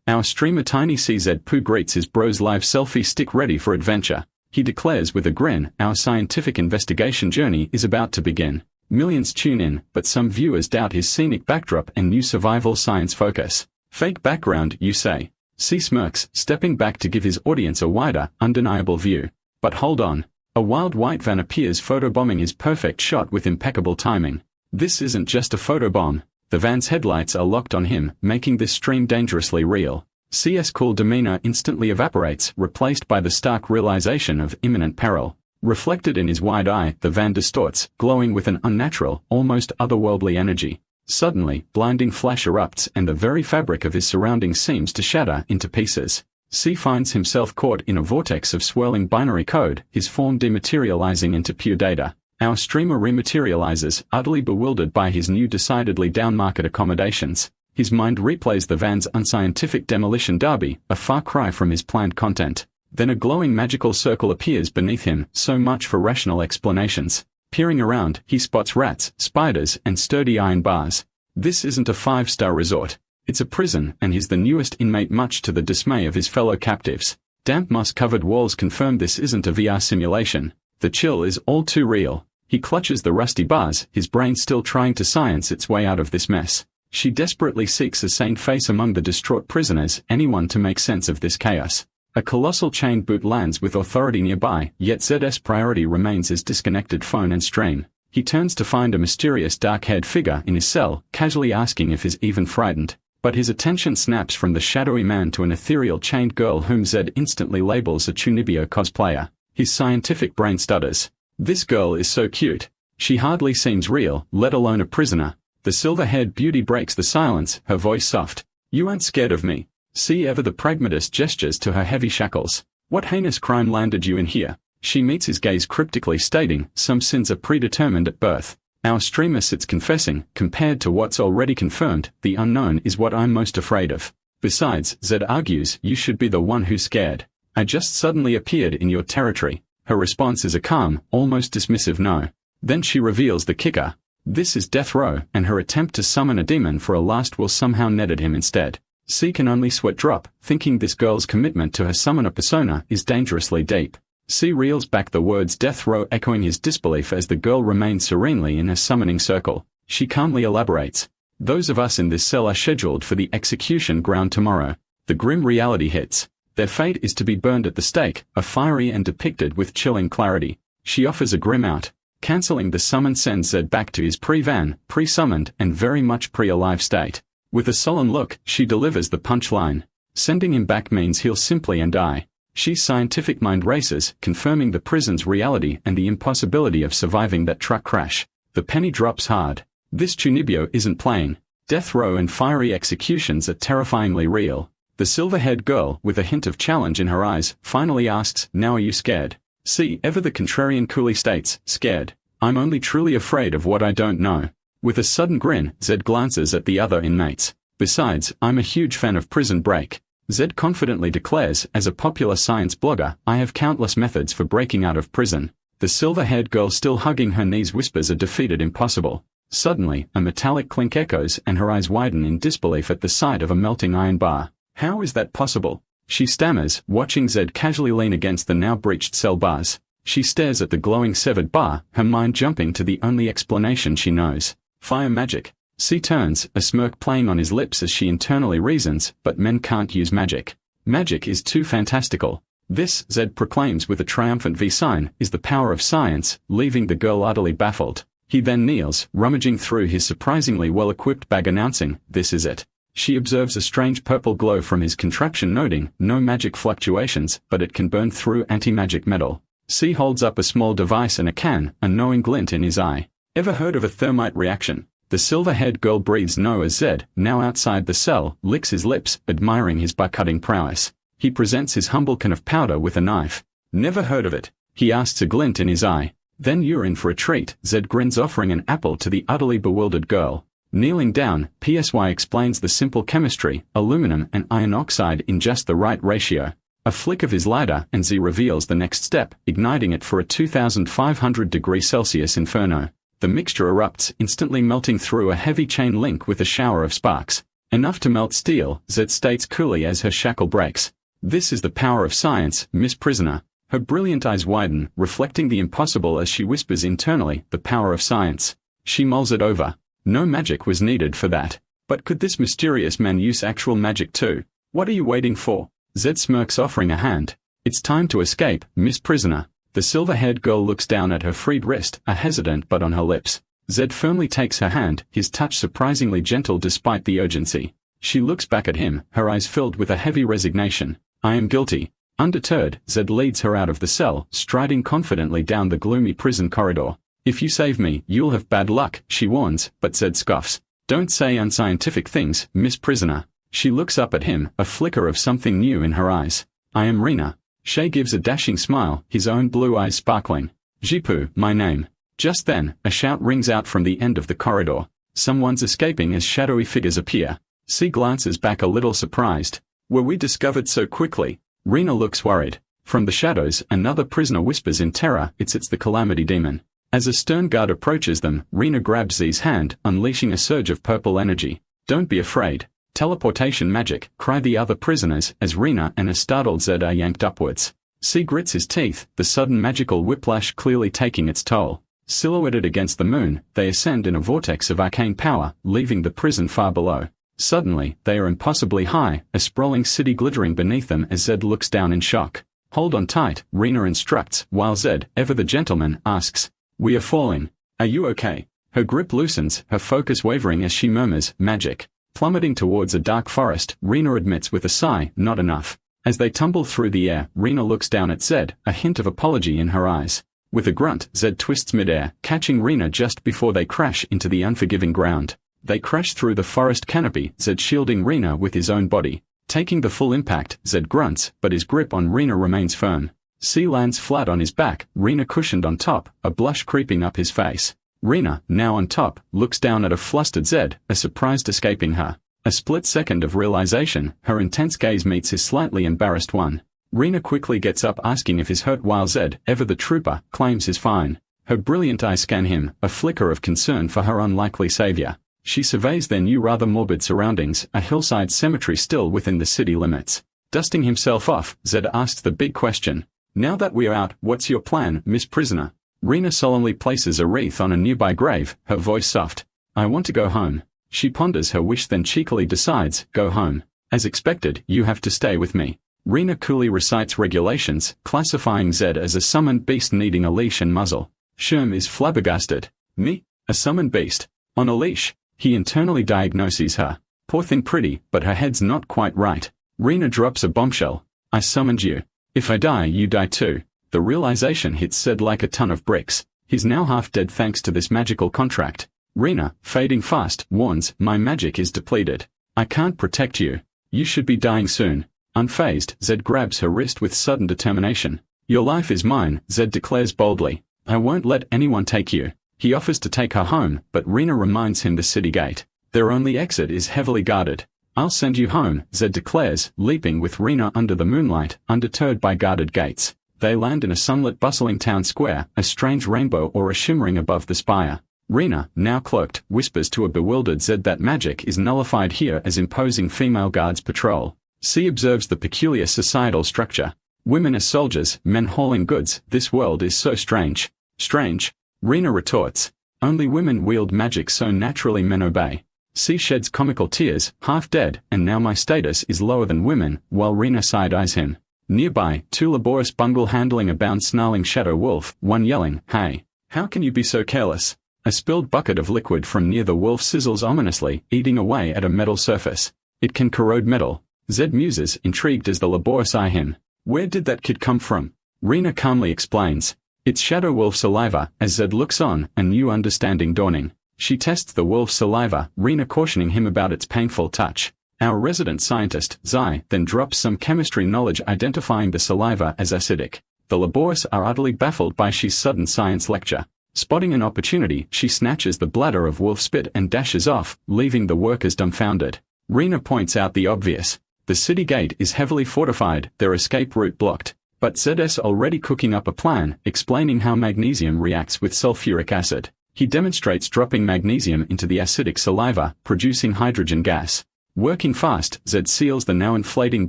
Our streamer Tiny CZ Poo greets his bro's live selfie stick ready for adventure. He declares with a grin, our scientific investigation journey is about to begin. Millions tune in, but some viewers doubt his scenic backdrop and new survival science focus. Fake background, you say? C smirks, stepping back to give his audience a wider, undeniable view. But hold on. A wild white van appears photobombing his perfect shot with impeccable timing. This isn't just a photobomb. The van's headlights are locked on him, making this stream dangerously real. CS' cool demeanor instantly evaporates, replaced by the stark realization of imminent peril. Reflected in his wide eye, the van distorts, glowing with an unnatural, almost otherworldly energy. Suddenly, blinding flash erupts and the very fabric of his surroundings seems to shatter into pieces. C finds himself caught in a vortex of swirling binary code, his form dematerializing into pure data. Our streamer rematerializes, utterly bewildered by his new decidedly down-market accommodations. His mind replays the van's unscientific demolition derby, a far cry from his planned content. Then a glowing magical circle appears beneath him, so much for rational explanations. Peering around, he spots rats, spiders, and sturdy iron bars. This isn't a five-star resort. It's a prison, and he's the newest inmate, much to the dismay of his fellow captives. Damp moss-covered walls confirm this isn't a VR simulation. The chill is all too real. He clutches the rusty bars, his brain still trying to science its way out of this mess. She desperately seeks a sane face among the distraught prisoners, anyone to make sense of this chaos. A colossal chain boot lands with authority nearby, yet Z's priority remains his disconnected phone and stream. He turns to find a mysterious dark-haired figure in his cell, casually asking if he's even frightened. But his attention snaps from the shadowy man to an ethereal chained girl whom Z instantly labels a Chunibyo cosplayer. His scientific brain stutters. This girl is so cute. She hardly seems real, let alone a prisoner. The silver-haired beauty breaks the silence, her voice soft. You aren't scared of me. See ever the pragmatist gestures to her heavy shackles. What heinous crime landed you in here? She meets his gaze cryptically stating, some sins are predetermined at birth. Our streamer sits confessing, compared to what's already confirmed, the unknown is what I'm most afraid of. Besides, Z argues, you should be the one who's scared. I just suddenly appeared in your territory. Her response is a calm, almost dismissive no. Then she reveals the kicker. This is death row, and her attempt to summon a demon for a last will somehow netted him instead. C can only sweat drop, thinking this girl's commitment to her summoner persona is dangerously deep. C reels back, the words death row echoing his disbelief as the girl remains serenely in her summoning circle. She calmly elaborates. Those of us in this cell are scheduled for the execution ground tomorrow. The grim reality hits. Their fate is to be burned at the stake, a fiery and depicted with chilling clarity. She offers a grim out. Cancelling the summon sends Zed back to his pre-van, pre-summoned, and very much pre-alive state. With a sullen look, she delivers the punchline. Sending him back means he'll simply and die. She's scientific mind races, confirming the prison's reality and the impossibility of surviving that truck crash. The penny drops hard. This Chunibyo isn't playing. Death row and fiery executions are terrifyingly real. The silver-haired girl, with a hint of challenge in her eyes, finally asks, now are you scared? See, ever the contrarian coolly states, scared. I'm only truly afraid of what I don't know. With a sudden grin, Zed glances at the other inmates. Besides, I'm a huge fan of Prison Break. Zed confidently declares, as a popular science blogger, I have countless methods for breaking out of prison. The silver-haired girl still hugging her knees whispers a defeated impossible. Suddenly, a metallic clink echoes and her eyes widen in disbelief at the sight of a melting iron bar. How is that possible? She stammers, watching Zed casually lean against the now breached cell bars. She stares at the glowing severed bar, her mind jumping to the only explanation she knows. Fire magic. C turns, a smirk playing on his lips as she internally reasons, but men can't use magic. Magic is too fantastical. This, Zed proclaims with a triumphant V sign, is the power of science, leaving the girl utterly baffled. He then kneels, rummaging through his surprisingly well-equipped bag announcing, this is it. She observes a strange purple glow from his contraption noting, no magic fluctuations, but it can burn through anti-magic metal. C holds up a small device and a can, a knowing glint in his eye. Ever heard of a thermite reaction? The silver-haired girl breathes no as Zed, now outside the cell, licks his lips, admiring his bar-cutting prowess. He presents his humble can of powder with a knife. Never heard of it? He asks, a glint in his eye. Then you're in for a treat, Zed grins, offering an apple to the utterly bewildered girl. Kneeling down, PSY explains the simple chemistry, aluminum and iron oxide in just the right ratio. A flick of his lighter and Z reveals the next step, igniting it for a 2500 degrees Celsius inferno. The mixture erupts, instantly melting through a heavy chain link with a shower of sparks. Enough to melt steel, Zed states coolly as her shackle breaks. This is the power of science, Miss Prisoner. Her brilliant eyes widen, reflecting the impossible as she whispers internally, the power of science. She mulls it over. No magic was needed for that. But could this mysterious man use actual magic too? What are you waiting for? Zed smirks, offering a hand. It's time to escape, Miss Prisoner. The silver-haired girl looks down at her freed wrist, a hesitant but on her lips. Zed firmly takes her hand, his touch surprisingly gentle despite the urgency. She looks back at him, her eyes filled with a heavy resignation. I am guilty. Undeterred, Zed leads her out of the cell, striding confidently down the gloomy prison corridor. If you save me, you'll have bad luck, she warns, but Zed scoffs. Don't say unscientific things, Miss Prisoner. She looks up at him, a flicker of something new in her eyes. I am Rena. Shay gives a dashing smile, his own blue eyes sparkling. Jipu, my name. Just then, a shout rings out from the end of the corridor. Someone's escaping as shadowy figures appear. C glances back a little surprised. Were we discovered so quickly? Rena looks worried. From the shadows, another prisoner whispers in terror, it's the Calamity Demon. As a stern guard approaches them, Rena grabs Z's hand, unleashing a surge of purple energy. Don't be afraid. Teleportation magic, cry the other prisoners, as Rena and a startled Zed are yanked upwards. C grits his teeth, the sudden magical whiplash clearly taking its toll. Silhouetted against the moon, they ascend in a vortex of arcane power, leaving the prison far below. Suddenly, they are impossibly high, a sprawling city glittering beneath them as Zed looks down in shock. Hold on tight, Rena instructs, while Zed, ever the gentleman, asks. We are falling. Are you okay? Her grip loosens, her focus wavering as she murmurs, magic. Plummeting towards a dark forest, Rena admits with a sigh, not enough. As they tumble through the air, Rena looks down at Zed, a hint of apology in her eyes. With a grunt, Zed twists midair, catching Rena just before they crash into the unforgiving ground. They crash through the forest canopy, Zed shielding Rena with his own body. Taking the full impact, Zed grunts, but his grip on Rena remains firm. C lands flat on his back, Rena cushioned on top, a blush creeping up his face. Rena, now on top, looks down at a flustered Zed, a surprised escaping her. A split second of realization, her intense gaze meets his slightly embarrassed one. Rena quickly gets up asking if he's hurt while Zed, ever the trooper, claims he's fine. Her brilliant eyes scan him, a flicker of concern for her unlikely savior. She surveys their new rather morbid surroundings, a hillside cemetery still within the city limits. Dusting himself off, Zed asks the big question. Now that we are out, what's your plan, Miss Prisoner? Rena solemnly places a wreath on a nearby grave, her voice soft. I want to go home. She ponders her wish then cheekily decides, go home. As expected, you have to stay with me. Rena coolly recites regulations, classifying Zed as a summoned beast needing a leash and muzzle. Sherm is flabbergasted. Me? A summoned beast? On a leash? He internally diagnoses her. Poor thing pretty, but her head's not quite right. Rena drops a bombshell. I summoned you. If I die, you die too. The realization hits Zed like a ton of bricks. He's now half dead thanks to this magical contract. Rena, fading fast, warns, my magic is depleted. I can't protect you. You should be dying soon. Unfazed, Zed grabs her wrist with sudden determination. Your life is mine, Zed declares boldly. I won't let anyone take you. He offers to take her home, but Rena reminds him the city gate. Their only exit is heavily guarded. I'll send you home, Zed declares, leaping with Rena under the moonlight, undeterred by guarded gates. They land in a sunlit bustling town square, a strange rainbow aura shimmering above the spire. Rena, now cloaked, whispers to a bewildered Zed that magic is nullified here as imposing female guards patrol. C observes the peculiar societal structure. Women as soldiers, men hauling goods, this world is so strange. Strange? Rena retorts. Only women wield magic so naturally men obey. C sheds comical tears, half dead, and now my status is lower than women, while Rena side-eyes him. Nearby, two laborious bungle handling a bound snarling shadow wolf, one yelling, hey, how can you be so careless? A spilled bucket of liquid from near the wolf sizzles ominously, eating away at a metal surface. It can corrode metal. Zed muses, intrigued as the laborious eye him. Where did that kid come from? Rena calmly explains. It's shadow wolf saliva, as Zed looks on, a new understanding dawning. She tests the wolf's saliva, Rena cautioning him about its painful touch. Our resident scientist, Zai, then drops some chemistry knowledge identifying the saliva as acidic. The laborious are utterly baffled by she's sudden science lecture. Spotting an opportunity, she snatches the bladder of wolf spit and dashes off, leaving the workers dumbfounded. Rena points out the obvious. The city gate is heavily fortified, their escape route blocked. But Zed's already cooking up a plan, explaining how magnesium reacts with sulfuric acid. He demonstrates dropping magnesium into the acidic saliva, producing hydrogen gas. Working fast, Zed seals the now inflating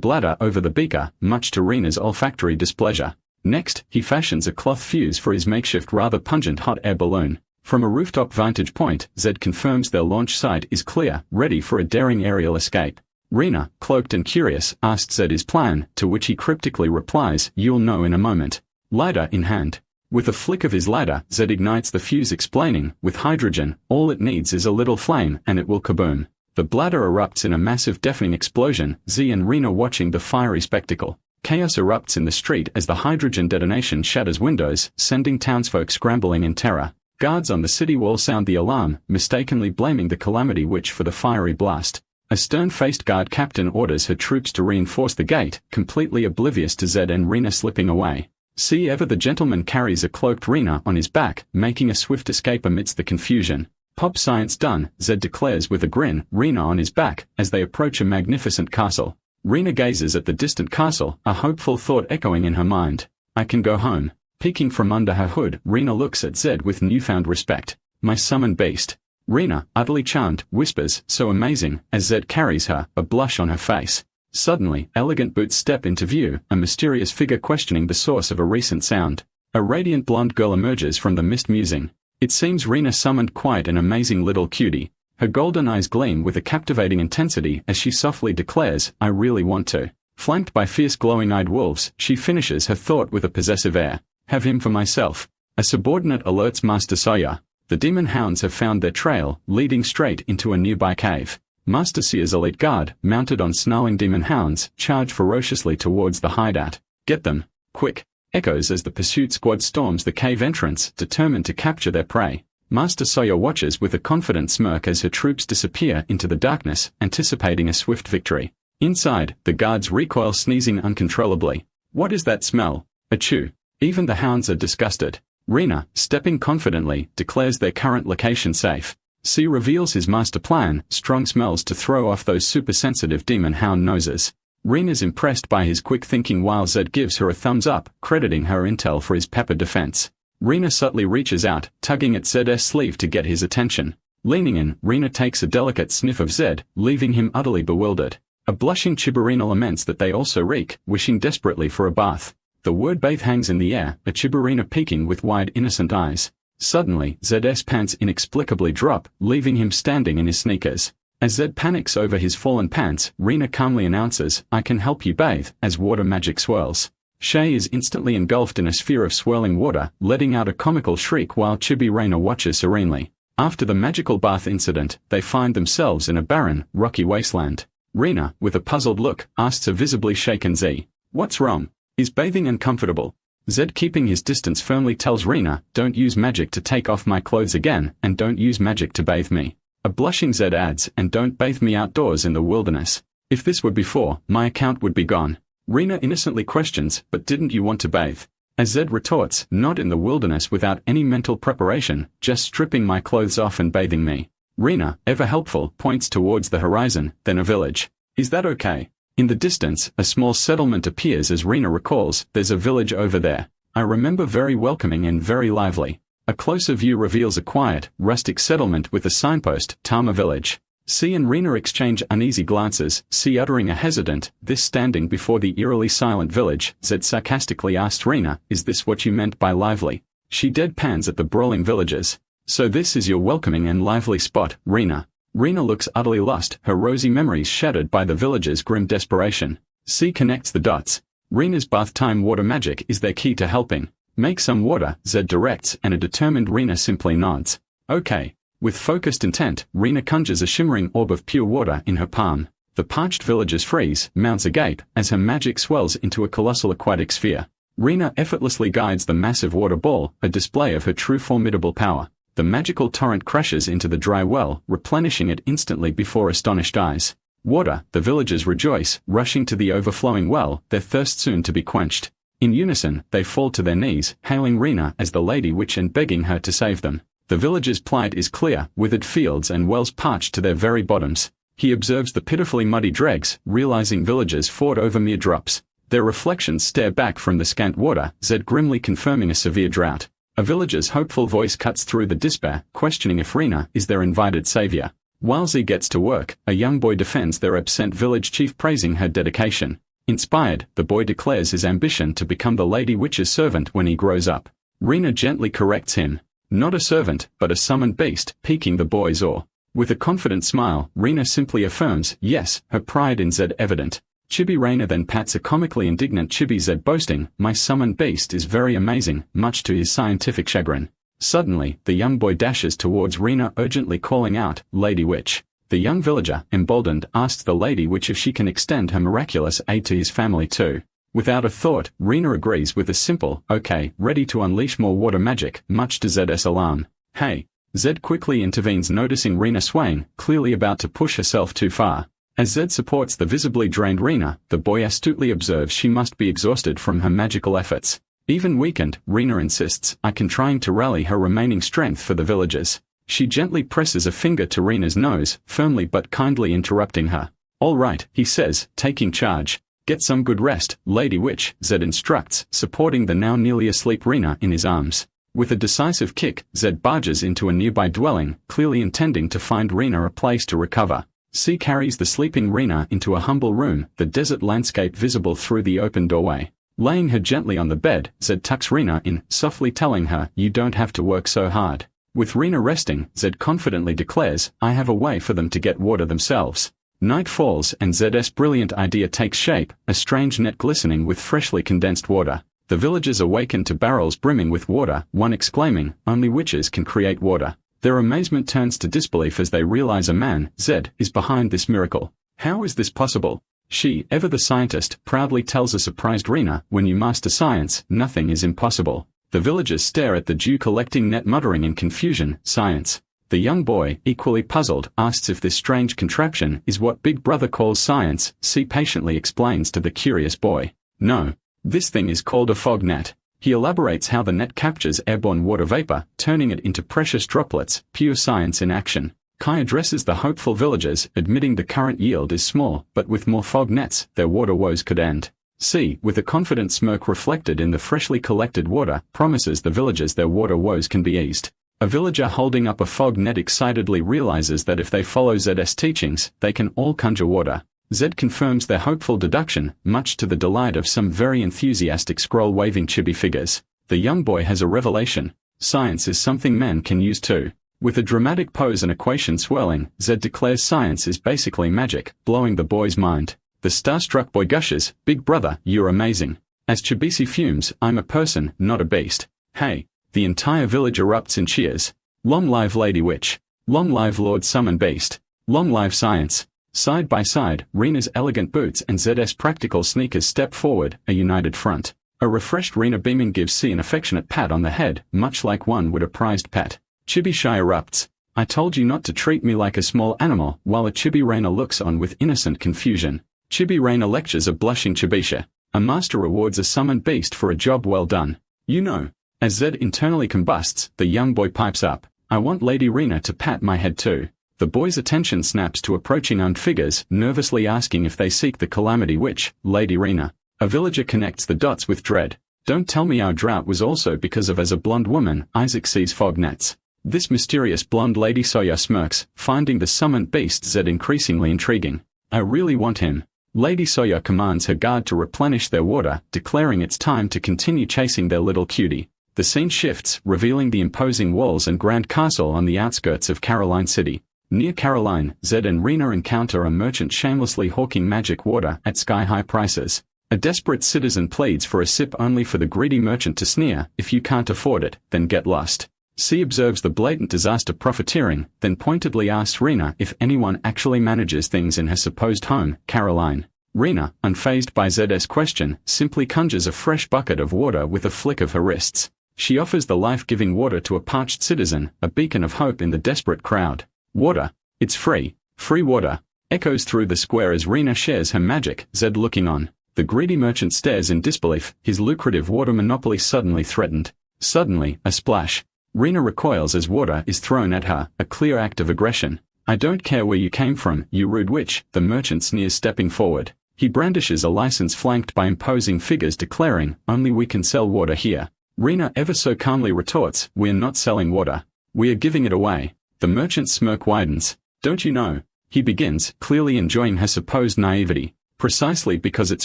bladder over the beaker, much to Rina's olfactory displeasure. Next, he fashions a cloth fuse for his makeshift rather pungent hot air balloon. From a rooftop vantage point, Zed confirms their launch site is clear, ready for a daring aerial escape. Rina, cloaked and curious, asks Zed his plan, to which he cryptically replies, "You'll know in a moment." Lighter in hand. With a flick of his lighter, Zed ignites the fuse, explaining, "With hydrogen, all it needs is a little flame and it will kaboom." The bladder erupts in a massive deafening explosion, Z and Rina watching the fiery spectacle. Chaos erupts in the street as the hydrogen detonation shatters windows, sending townsfolk scrambling in terror. Guards on the city wall sound the alarm, mistakenly blaming the calamity witch for the fiery blast. A stern-faced guard captain orders her troops to reinforce the gate, completely oblivious to Zed and Rina slipping away. See ever the gentleman carries a cloaked Rina on his back, making a swift escape amidst the confusion. Pop science done, Zed declares with a grin, Rina on his back, as they approach a magnificent castle. Rina gazes at the distant castle, a hopeful thought echoing in her mind. I can go home. Peeking from under her hood, Rina looks at Zed with newfound respect. My summoned beast. Rina, utterly charmed, whispers, so amazing, as Zed carries her, a blush on her face. Suddenly, elegant boots step into view, a mysterious figure questioning the source of a recent sound. A radiant blonde girl emerges from the mist musing. It seems Rina summoned quite an amazing little cutie. Her golden eyes gleam with a captivating intensity as she softly declares, I really want to. Flanked by fierce glowing-eyed wolves, she finishes her thought with a possessive air. Have him for myself. A subordinate alerts Master Sawyer. The demon hounds have found their trail, leading straight into a nearby cave. Master Seer's elite guard, mounted on snarling demon hounds, charge ferociously towards the hideout. Get them. Quick. Echoes as the pursuit squad storms the cave entrance, determined to capture their prey. Master Sawyer watches with a confident smirk as her troops disappear into the darkness, anticipating a swift victory. Inside, the guards recoil, sneezing uncontrollably. What is that smell? Achoo. Even the hounds are disgusted. Rina, stepping confidently, declares their current location safe. C reveals his master plan, strong smells to throw off those super-sensitive demon hound noses. Rina's impressed by his quick thinking while Zed gives her a thumbs up, crediting her intel for his pepper defense. Rina subtly reaches out, tugging at Zed's sleeve to get his attention. Leaning in, Rina takes a delicate sniff of Zed, leaving him utterly bewildered. A blushing Chiburina laments that they also reek, wishing desperately for a bath. The word bathe hangs in the air, a Chiburina peeking with wide innocent eyes. Suddenly, Zed's pants inexplicably drop, leaving him standing in his sneakers. As Zed panics over his fallen pants, Rina calmly announces, I can help you bathe, as water magic swirls. Shay is instantly engulfed in a sphere of swirling water, letting out a comical shriek while Chiburina watches serenely. After the magical bath incident, they find themselves in a barren, rocky wasteland. Rina, with a puzzled look, asks a visibly shaken Z. What's wrong? Is bathing uncomfortable? Zed, keeping his distance, firmly tells Rina, don't use magic to take off my clothes again, and don't use magic to bathe me. A blushing Zed adds, and don't bathe me outdoors in the wilderness. If this were before, my account would be gone. Rina innocently questions, but didn't you want to bathe? As Zed retorts, not in the wilderness without any mental preparation, just stripping my clothes off and bathing me. Rina, ever helpful, points towards the horizon, then a village. Is that okay? In the distance, a small settlement appears as Rina recalls, there's a village over there. I remember very welcoming and very lively. A closer view reveals a quiet, rustic settlement with a signpost, Tama Village. C and Rina exchange uneasy glances, C uttering a hesitant, this standing before the eerily silent village. Zed sarcastically asks Rina, is this what you meant by lively? She deadpans at the brawling villagers. So this is your welcoming and lively spot, Rina. Rina looks utterly lost, her rosy memories shattered by the villagers' grim desperation. C connects the dots. Rina's bath time water magic is their key to helping. Make some water, Zed directs, and a determined Rina simply nods. Okay. With focused intent, Rina conjures a shimmering orb of pure water in her palm. The parched villagers freeze, mouths agape, as her magic swells into a colossal aquatic sphere. Rina effortlessly guides the massive water ball, a display of her true formidable power. The magical torrent crashes into the dry well, replenishing it instantly before astonished eyes. Water, the villagers rejoice, rushing to the overflowing well, their thirst soon to be quenched. In unison, they fall to their knees, hailing Rina as the Lady Witch and begging her to save them. The villagers' plight is clear, withered fields and wells parched to their very bottoms. He observes the pitifully muddy dregs, realizing villagers fought over mere drops. Their reflections stare back from the scant water, Zed grimly confirming a severe drought. A villager's hopeful voice cuts through the despair, questioning if Rina is their invited savior. While Z gets to work, a young boy defends their absent village chief, praising her dedication. Inspired, the boy declares his ambition to become the Lady Witch's servant when he grows up. Rina gently corrects him. Not a servant, but a summoned beast, piquing the boy's awe. With a confident smile, Rina simply affirms, yes, her pride in Z evident. Chibi Raina then pats a comically indignant Chibi Z, boasting, my summoned beast is very amazing, much to his scientific chagrin. Suddenly, the young boy dashes towards Rina, urgently calling out, Lady Witch. The young villager, emboldened, asks the Lady Witch if she can extend her miraculous aid to his family too. Without a thought, Rina agrees with a simple, okay, ready to unleash more water magic, much to Z's alarm. Hey! Z quickly intervenes, noticing Rina swaying, clearly about to push herself too far. As Z supports the visibly drained Rina, the boy astutely observes she must be exhausted from her magical efforts. Even weakened, Rina insists, trying to rally her remaining strength for the villagers. She gently presses a finger to Rina's nose, firmly but kindly interrupting her. All right, he says, taking charge. Get some good rest, Lady Witch, Z instructs, supporting the now nearly asleep Rina in his arms. With a decisive kick, Z barges into a nearby dwelling, clearly intending to find Rina a place to recover. C carries the sleeping Rina into a humble room, the desert landscape visible through the open doorway. Laying her gently on the bed, Z tucks Rina in, softly telling her, you don't have to work so hard. With Rina resting, Z confidently declares, I have a way for them to get water themselves. Night falls and Z's brilliant idea takes shape, a strange net glistening with freshly condensed water. The villagers awaken to barrels brimming with water, one exclaiming, only witches can create water. Their amazement turns to disbelief as they realize a man, Z, is behind this miracle. How is this possible? She, ever the scientist, proudly tells a surprised Rina, when you master science, nothing is impossible. The villagers stare at the dew-collecting net, muttering in confusion, science. The young boy, equally puzzled, asks if this strange contraption is what Big Brother calls science. C patiently explains to the curious boy. No. This thing is called a fog net. He elaborates how the net captures airborne water vapor, turning it into precious droplets, pure science in action. Kai addresses the hopeful villagers, admitting the current yield is small, but with more fog nets, their water woes could end. C, with a confident smirk reflected in the freshly collected water, promises the villagers their water woes can be eased. A villager holding up a fog net excitedly realizes that if they follow Z's teachings, they can all conjure water. Z confirms their hopeful deduction, much to the delight of some very enthusiastic scroll-waving chibi figures. The young boy has a revelation. Science is something men can use too. With a dramatic pose and equation swirling, Z declares science is basically magic, blowing the boy's mind. The starstruck boy gushes, Big Brother, you're amazing. As Chibisi fumes, I'm a person, not a beast. Hey! The entire village erupts in cheers. Long live Lady Witch. Long live Lord Summon Beast. Long live science. Side by side, Rina's elegant boots and Z's practical sneakers step forward, a united front. A refreshed Rina beaming gives C an affectionate pat on the head, much like one would a prized pet. Chibi Shy erupts. I told you not to treat me like a small animal, while a Chibi Raina looks on with innocent confusion. Chibi Raina lectures a blushing Chibisha. A master rewards a summoned beast for a job well done. You know. As Z internally combusts, the young boy pipes up. I want Lady Rina to pat my head too. The boy's attention snaps to approaching armed figures, nervously asking if they seek the Calamity Witch, Lady Rina. A villager connects the dots with dread. Don't tell me our drought was also because of as a blonde woman, Isaac sees fog nets. This mysterious blonde Lady Soya smirks, finding the summoned beast Z increasingly intriguing. I really want him. Lady Soya commands her guard to replenish their water, declaring it's time to continue chasing their little cutie. The scene shifts, revealing the imposing walls and grand castle on the outskirts of Caroline City. Near Caroline, Z and Rina encounter a merchant shamelessly hawking magic water at sky-high prices. A desperate citizen pleads for a sip only for the greedy merchant to sneer, if you can't afford it, then get lost. C observes the blatant disaster profiteering, then pointedly asks Rina if anyone actually manages things in her supposed home, Caroline. Rina, unfazed by Z's question, simply conjures a fresh bucket of water with a flick of her wrists. She offers the life-giving water to a parched citizen, a beacon of hope in the desperate crowd. Water. It's free. Free water. Echoes through the square as Rina shares her magic, Z looking on. The greedy merchant stares in disbelief, his lucrative water monopoly suddenly threatened. Suddenly, a splash. Rina recoils as water is thrown at her, a clear act of aggression. I don't care where you came from, you rude witch, the merchant sneers stepping forward. He brandishes a license flanked by imposing figures declaring, only we can sell water here. Rina ever so calmly retorts, we're not selling water. We are giving it away. The merchant's smirk widens. Don't you know? He begins, clearly enjoying her supposed naivety. Precisely because it's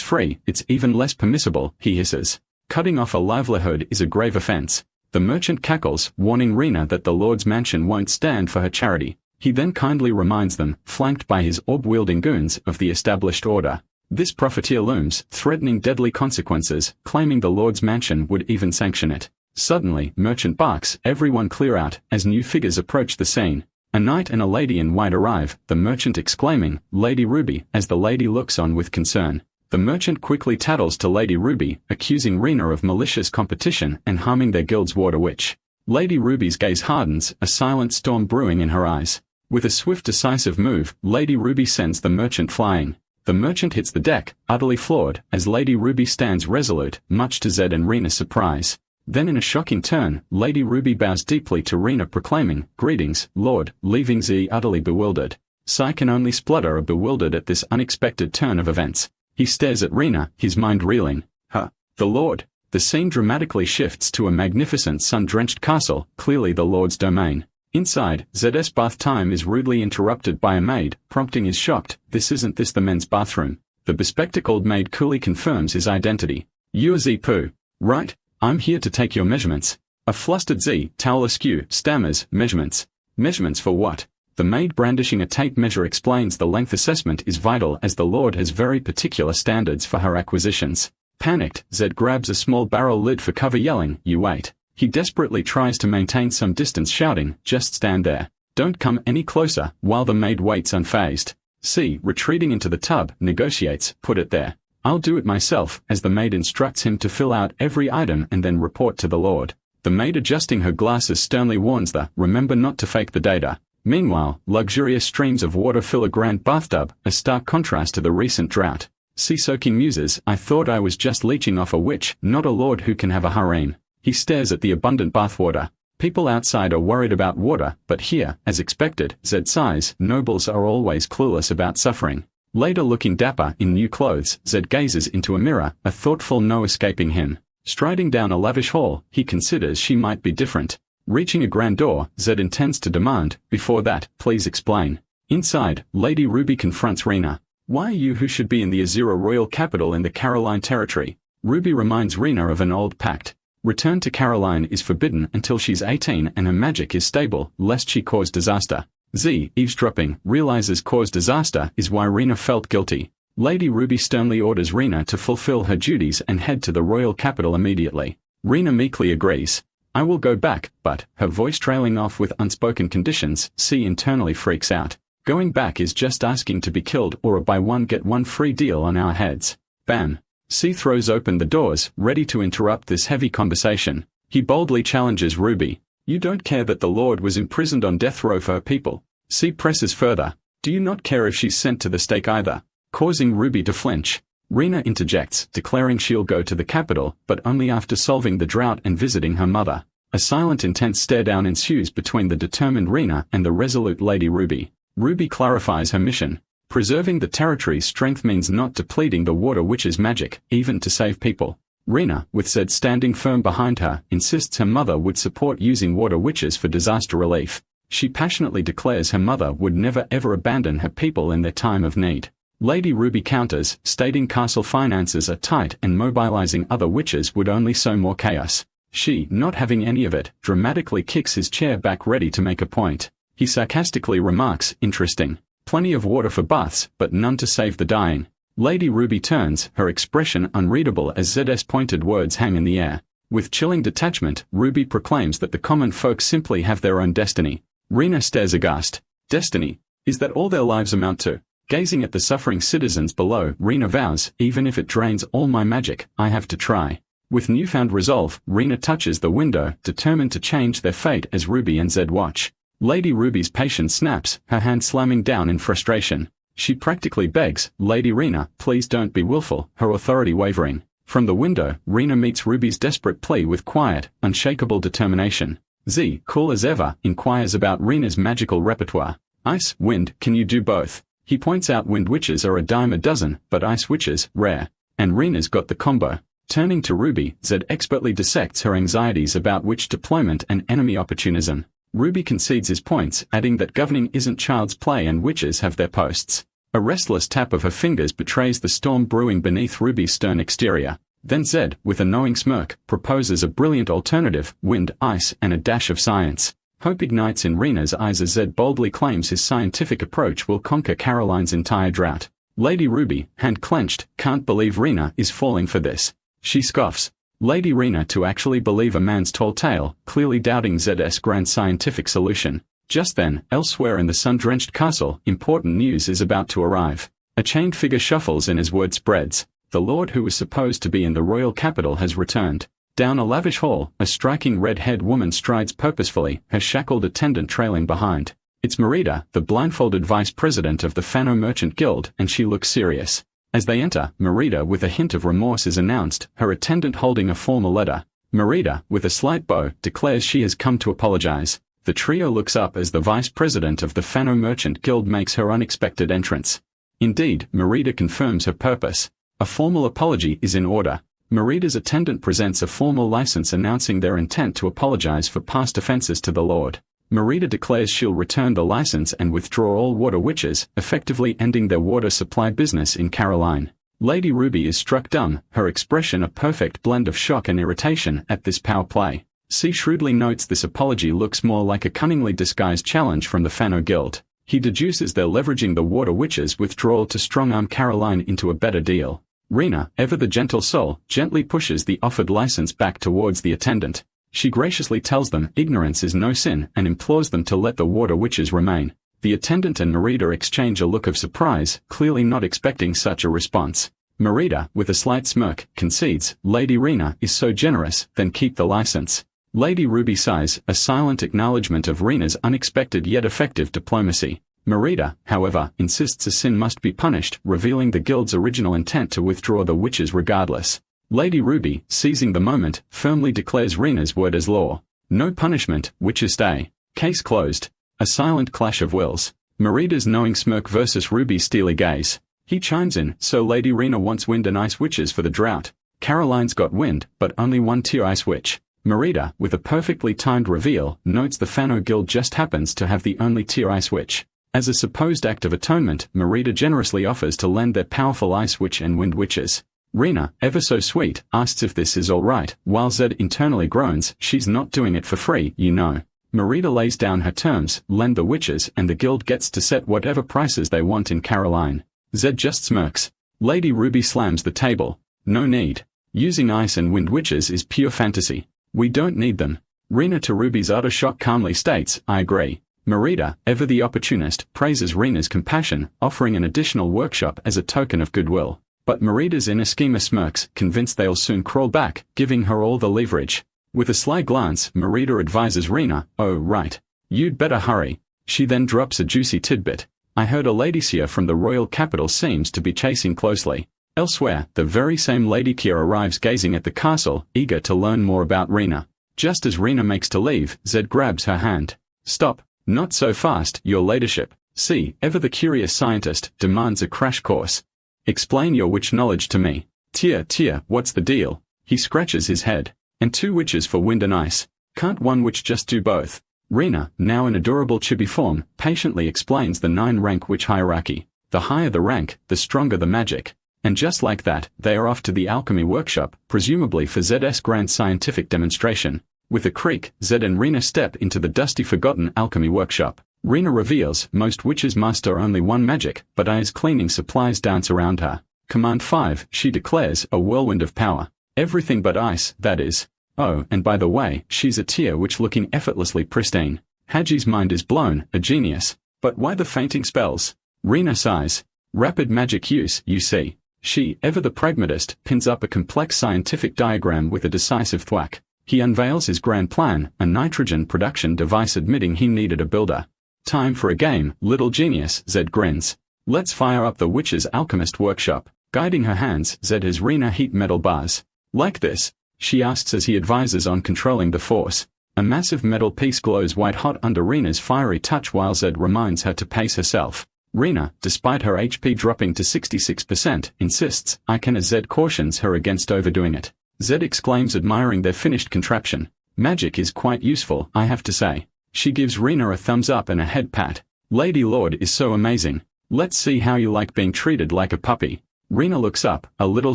free, it's even less permissible, he hisses. Cutting off a livelihood is a grave offense. The merchant cackles, warning Rena that the Lord's mansion won't stand for her charity. He then kindly reminds them, flanked by his orb-wielding goons, of the established order. This profiteer looms, threatening deadly consequences, claiming the Lord's mansion would even sanction it. Suddenly, merchant barks, everyone clear out, as new figures approach the scene. A knight and a lady in white arrive, the merchant exclaiming, "Lady Ruby," as the lady looks on with concern. The merchant quickly tattles to Lady Ruby, accusing Rena of malicious competition and harming their guild's water witch. Lady Ruby's gaze hardens, a silent storm brewing in her eyes. With a swift decisive move, Lady Ruby sends the merchant flying. The merchant hits the deck, utterly floored, as Lady Ruby stands resolute, much to Zed and Rena's surprise. Then in a shocking turn, Lady Ruby bows deeply to Rena proclaiming, "Greetings, Lord," leaving Z utterly bewildered. Sai can only splutter bewildered at this unexpected turn of events. He stares at Rena, his mind reeling. The Lord. The scene dramatically shifts to a magnificent sun-drenched castle, clearly the Lord's domain. Inside, Z's bath time is rudely interrupted by a maid, prompting his shocked, "Isn't this the men's bathroom?" The bespectacled maid coolly confirms his identity. "You're Z Poo, right? I'm here to take your measurements." A flustered Z, towel askew, stammers, "Measurements? Measurements for what?" The maid brandishing a tape measure explains the length assessment is vital as the Lord has very particular standards for her acquisitions. Panicked, Zed grabs a small barrel lid for cover yelling, "You wait." He desperately tries to maintain some distance shouting, "Just stand there. Don't come any closer," while the maid waits unfazed. C, retreating into the tub, negotiates, "Put it there. I'll do it myself," as the maid instructs him to fill out every item and then report to the Lord. The maid adjusting her glasses sternly warns remember not to fake the data. Meanwhile, luxurious streams of water fill a grand bathtub, a stark contrast to the recent drought. C soaking muses, "I thought I was just leeching off a witch, not a lord who can have a harem." He stares at the abundant bathwater. People outside are worried about water, but here, as expected, Zed sighs, nobles are always clueless about suffering. Later looking dapper in new clothes, Zed gazes into a mirror, a thoughtful no escaping him. Striding down a lavish hall, he considers she might be different. Reaching a grand door, Zed intends to demand, "Before that, please explain." Inside, Lady Ruby confronts Rena. "Why are you who should be in the Asura royal capital in the Caroline territory?" Ruby reminds Rena of an old pact. Return to Caroline is forbidden until she's 18 and her magic is stable, lest she cause disaster. Z, eavesdropping, realizes cause disaster is why Rena felt guilty. Lady Ruby sternly orders Rena to fulfill her duties and head to the royal capital immediately. Rena meekly agrees. "I will go back," but, her voice trailing off with unspoken conditions, C internally freaks out. Going back is just asking to be killed or a buy one get one free deal on our heads. Bam. C throws open the doors, ready to interrupt this heavy conversation. He boldly challenges Ruby. "You don't care that the Lord was imprisoned on death row for her people?" C presses further. "Do you not care if she's sent to the stake either?" Causing Ruby to flinch. Rena interjects, declaring she'll go to the capital, but only after solving the drought and visiting her mother. A silent intense stare-down ensues between the determined Rena and the resolute Lady Ruby. Ruby clarifies her mission. Preserving the territory's strength means not depleting the water witch's magic, even to save people. Rena, with Zed standing firm behind her, insists her mother would support using water witches for disaster relief. She passionately declares her mother would never ever abandon her people in their time of need. Lady Ruby counters, stating castle finances are tight and mobilizing other witches would only sow more chaos. She, not having any of it, dramatically kicks his chair back ready to make a point. He sarcastically remarks, "Interesting. Plenty of water for baths, but none to save the dying." Lady Ruby turns, her expression unreadable as Z's pointed words hang in the air. With chilling detachment, Ruby proclaims that the common folk simply have their own destiny. Rena stares aghast. "Destiny? Is that all their lives amount to?" Gazing at the suffering citizens below, Rena vows, "Even if it drains all my magic, I have to try." With newfound resolve, Rena touches the window, determined to change their fate as Ruby and Zed watch. Lady Ruby's patience snaps, her hand slamming down in frustration. She practically begs, "Lady Rena, please don't be willful," her authority wavering. From the window, Rena meets Ruby's desperate plea with quiet, unshakable determination. Z, cool as ever, inquires about Rena's magical repertoire. "Ice, wind, can you do both?" He points out wind witches are a dime a dozen, but ice witches, rare. And Rena's got the combo. Turning to Ruby, Zed expertly dissects her anxieties about witch deployment and enemy opportunism. Ruby concedes his points, adding that governing isn't child's play and witches have their posts. A restless tap of her fingers betrays the storm brewing beneath Ruby's stern exterior. Then Zed, with a knowing smirk, proposes a brilliant alternative: wind, ice, and a dash of science. Hope ignites in Rena's eyes as Zed boldly claims his scientific approach will conquer Caroline's entire drought. Lady Ruby, hand clenched, can't believe Rena is falling for this. She scoffs. Lady Rena to actually believe a man's tall tale, clearly doubting Zed's grand scientific solution. Just then, elsewhere in the sun-drenched castle, important news is about to arrive. A chained figure shuffles in as word spreads. The lord who was supposed to be in the royal capital has returned. Down a lavish hall, a striking red-haired woman strides purposefully, her shackled attendant trailing behind. It's Merida, the blindfolded vice president of the Fano Merchant Guild, and she looks serious. As they enter, Merida with a hint of remorse is announced, her attendant holding a formal letter. Merida, with a slight bow, declares she has come to apologize. The trio looks up as the vice president of the Fano Merchant Guild makes her unexpected entrance. Indeed, Merida confirms her purpose. A formal apology is in order. Merida's attendant presents a formal license announcing their intent to apologize for past offenses to the Lord. Merida declares she'll return the license and withdraw all water witches, effectively ending their water supply business in Caroline. Lady Ruby is struck dumb, her expression a perfect blend of shock and irritation at this power play. C shrewdly notes this apology looks more like a cunningly disguised challenge from the Fano Guild. He deduces they're leveraging the water witches' withdrawal to strong-arm Caroline into a better deal. Rena, ever the gentle soul, gently pushes the offered license back towards the attendant. She graciously tells them ignorance is no sin and implores them to let the water witches remain. The attendant and Merida exchange a look of surprise, clearly not expecting such a response. Merida, with a slight smirk, concedes, Lady Rena is so generous, then keep the license. Lady Ruby sighs, a silent acknowledgement of Rena's unexpected yet effective diplomacy. Merida, however, insists a sin must be punished, revealing the guild's original intent to withdraw the witches regardless. Lady Ruby, seizing the moment, firmly declares Rena's word as law. No punishment, witches stay. Case closed. A silent clash of wills. Merida's knowing smirk versus Ruby's steely gaze. He chimes in, so Lady Rena wants wind and ice witches for the drought. Caroline's got wind, but only one tier ice witch. Merida, with a perfectly timed reveal, notes the Fano Guild just happens to have the only tier ice witch. As a supposed act of atonement, Merida generously offers to lend their powerful ice witch and wind witches. Rena, ever so sweet, asks if this is all right, while Zed internally groans, she's not doing it for free, you know. Merida lays down her terms, lend the witches, and the guild gets to set whatever prices they want in Caroline. Zed just smirks. Lady Ruby slams the table. No need. Using ice and wind witches is pure fantasy. We don't need them. Rena to Ruby's utter shock calmly states, I agree. Merida, ever the opportunist, praises Rena's compassion, offering an additional workshop as a token of goodwill. But Merida's inner schemer smirks, convinced they'll soon crawl back, giving her all the leverage. With a sly glance, Merida advises Rena, oh right. You'd better hurry. She then drops a juicy tidbit. I heard a lady seer from the royal capital seems to be chasing closely. Elsewhere, the very same Lady Kier arrives gazing at the castle, eager to learn more about Rena. Just as Rena makes to leave, Zed grabs her hand. Stop. Not so fast, your ladyship. See, ever the curious scientist, demands a crash course. Explain your witch knowledge to me. Tier, what's the deal? He scratches his head. And two witches for wind and ice. Can't one witch just do both? Rena, now in adorable chibi form, patiently explains the 9-rank witch hierarchy. The higher the rank, the stronger the magic. And just like that, they are off to the alchemy workshop, presumably for Z's grand scientific demonstration. With a creak, Zed and Rena step into the dusty forgotten alchemy workshop. Rena reveals most witches master only one magic, but as cleaning supplies dance around her. Command 5, she declares, a whirlwind of power. Everything but ice, that is. Oh, and by the way, she's a tier witch looking effortlessly pristine. Haji's mind is blown, a genius. But why the fainting spells? Rena sighs. Rapid magic use, you see. She, ever the pragmatist, pins up a complex scientific diagram with a decisive thwack. He unveils his grand plan, a nitrogen production device admitting he needed a builder. Time for a game, little genius, Zed grins. Let's fire up the witch's alchemist workshop. Guiding her hands, Zed has Rena heat metal bars. Like this? She asks as he advises on controlling the force. A massive metal piece glows white hot under Rena's fiery touch while Zed reminds her to pace herself. Rena, despite her HP dropping to 66%, insists, I can, as Zed cautions her against overdoing it. Zed exclaims admiring their finished contraption. Magic is quite useful, I have to say. She gives Rena a thumbs up and a head pat. Lady Lord is so amazing. Let's see how you like being treated like a puppy. Rena looks up, a little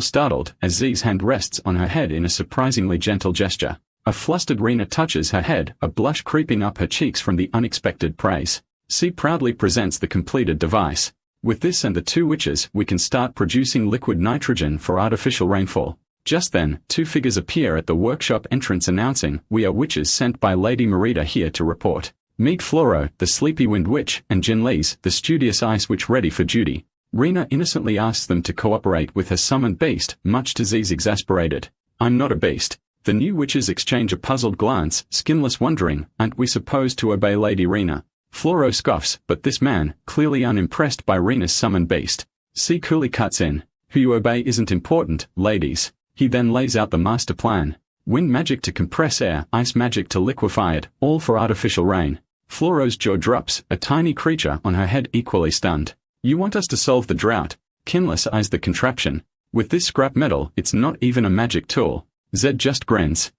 startled, as Z's hand rests on her head in a surprisingly gentle gesture. A flustered Rena touches her head, a blush creeping up her cheeks from the unexpected praise. C proudly presents the completed device. With this and the 2 witches, we can start producing liquid nitrogen for artificial rainfall. Just then, 2 figures appear at the workshop entrance announcing, "We are witches sent by Lady Merida here to report. Meet Floro, the sleepy wind witch, and Jinlise, the studious ice witch ready for duty." Rena innocently asks them to cooperate with her summoned beast, much to Z's exasperated. "I'm not a beast." The new witches exchange a puzzled glance, Skinless wondering, aren't we supposed to obey Lady Rena? Floro scoffs, but this man, clearly unimpressed by Rena's summoned beast. C coolly cuts in. "Who you obey isn't important, ladies." He then lays out the master plan. Wind magic to compress air, ice magic to liquefy it, all for artificial rain. Floro's jaw drops, a tiny creature on her head equally stunned. "You want us to solve the drought?" Kinless eyes the contraption. "With this scrap metal, it's not even a magic tool." Zed just grins.